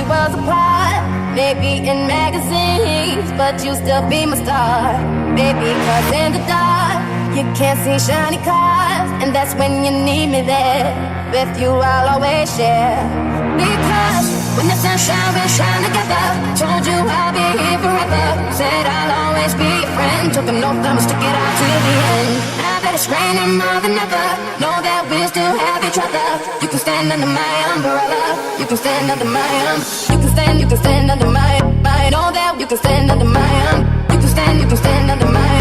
was a plot, maybe in magazines, but you still be my star, baby. 'Cause in the dark, you can't see shiny cars, and that's when you need me there. With you, I'll always share. Because when the sunshine will shine together, told you I'll be here forever. Said I'll always be your friend. Took an oath, I'ma stick it out to the end. Now that it's raining more than ever, know that we'll still have each other. You can stand under my umbrella. You can stand under my You can stand under my know that you can stand under my You can stand under my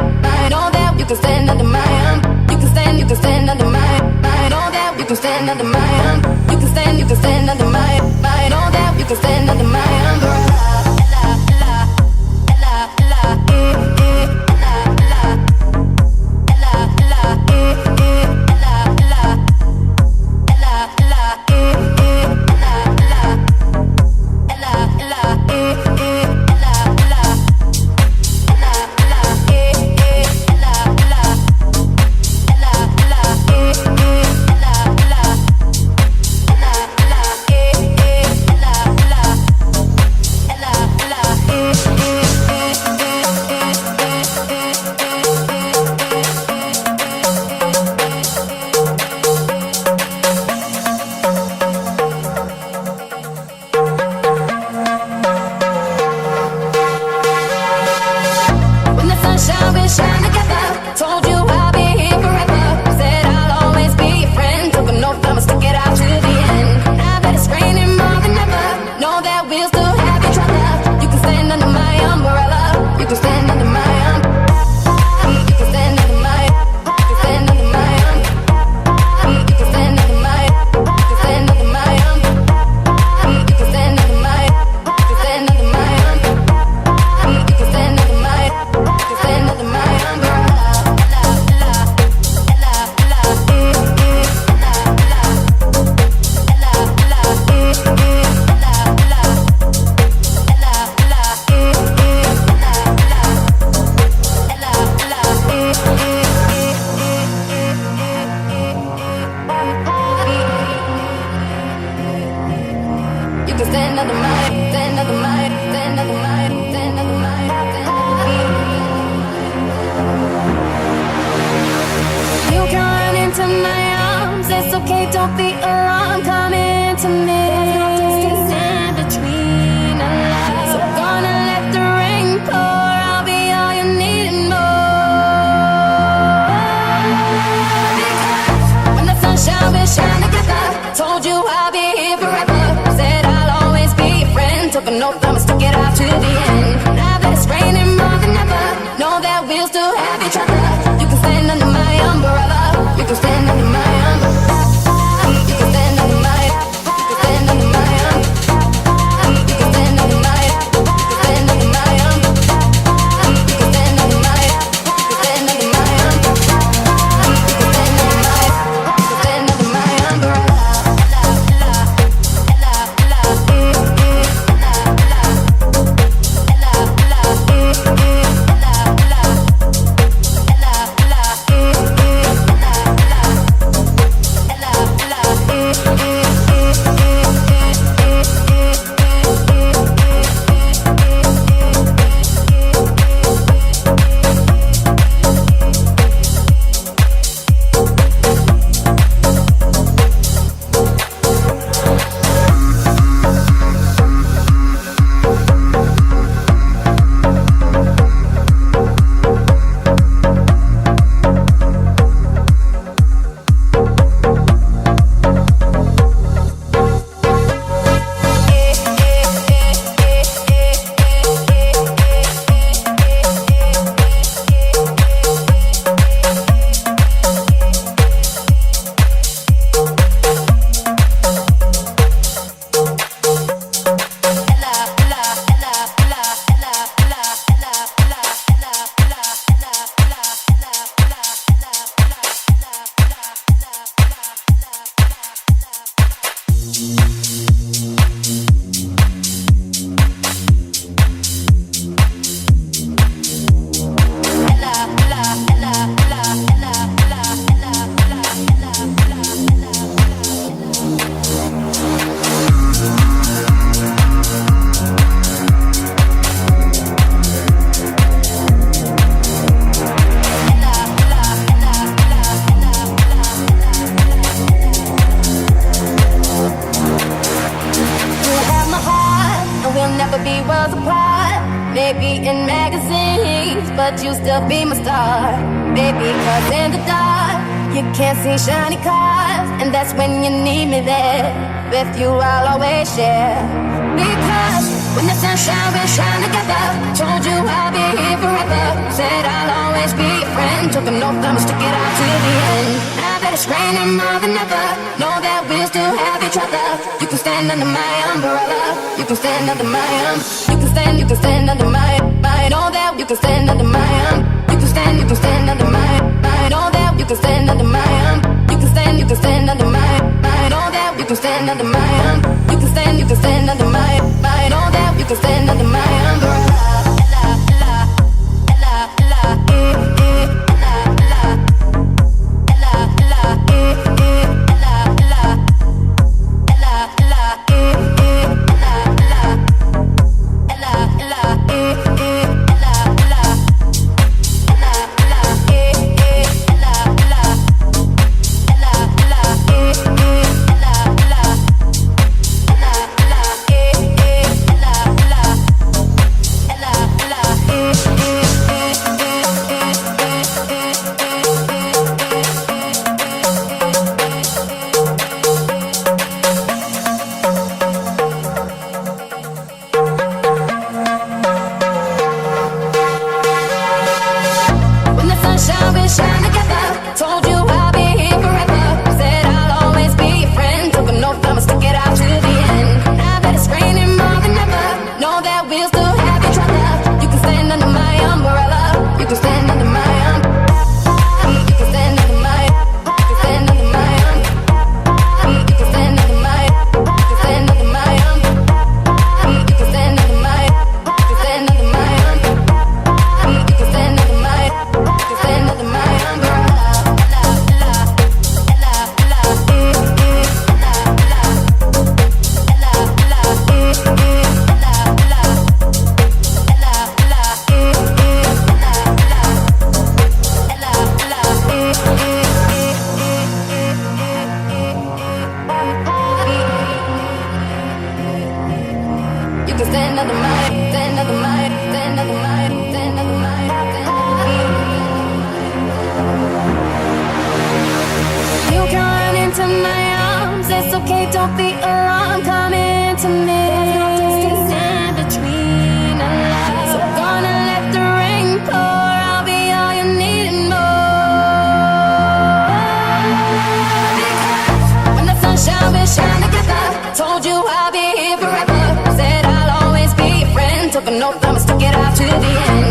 know that you can stand under my You can stand under my know that you can stand under my You can stand under my know that you can stand under my umbrella. You can stand under my maybe in magazines, but you still be my star, baby. 'Cause in the dark, you can't see shiny cars, and that's when you need me there. With you, I'll always share. Because when the sunshine will shine together, told you I'll be here forever. Said I'll always be your friend. Took an oath, I'ma stick it out to the end. Now that it's raining more than ever, know that we'll still have each other. You can stand under my umbrella. You can stand under my You can stand under my. Know that you can stand under my You can stand under my. Know that you can stand under my You can stand under my. Know that you can stand under my You can stand under my. Know that you can stand under my umbrella. Ella, Ella, Ella, Ella, Ella, Ella, Ella, Ella, Ella, Ella, Ella, don't be alarmed, come into me. There's no distance in between our lives. So gonna let the rain pour, I'll be all you need and more. Because when the sunshine will shine together, told you I'll be here forever. Said I'll always be your friend. Took an oath, I'ma stick it out to the end.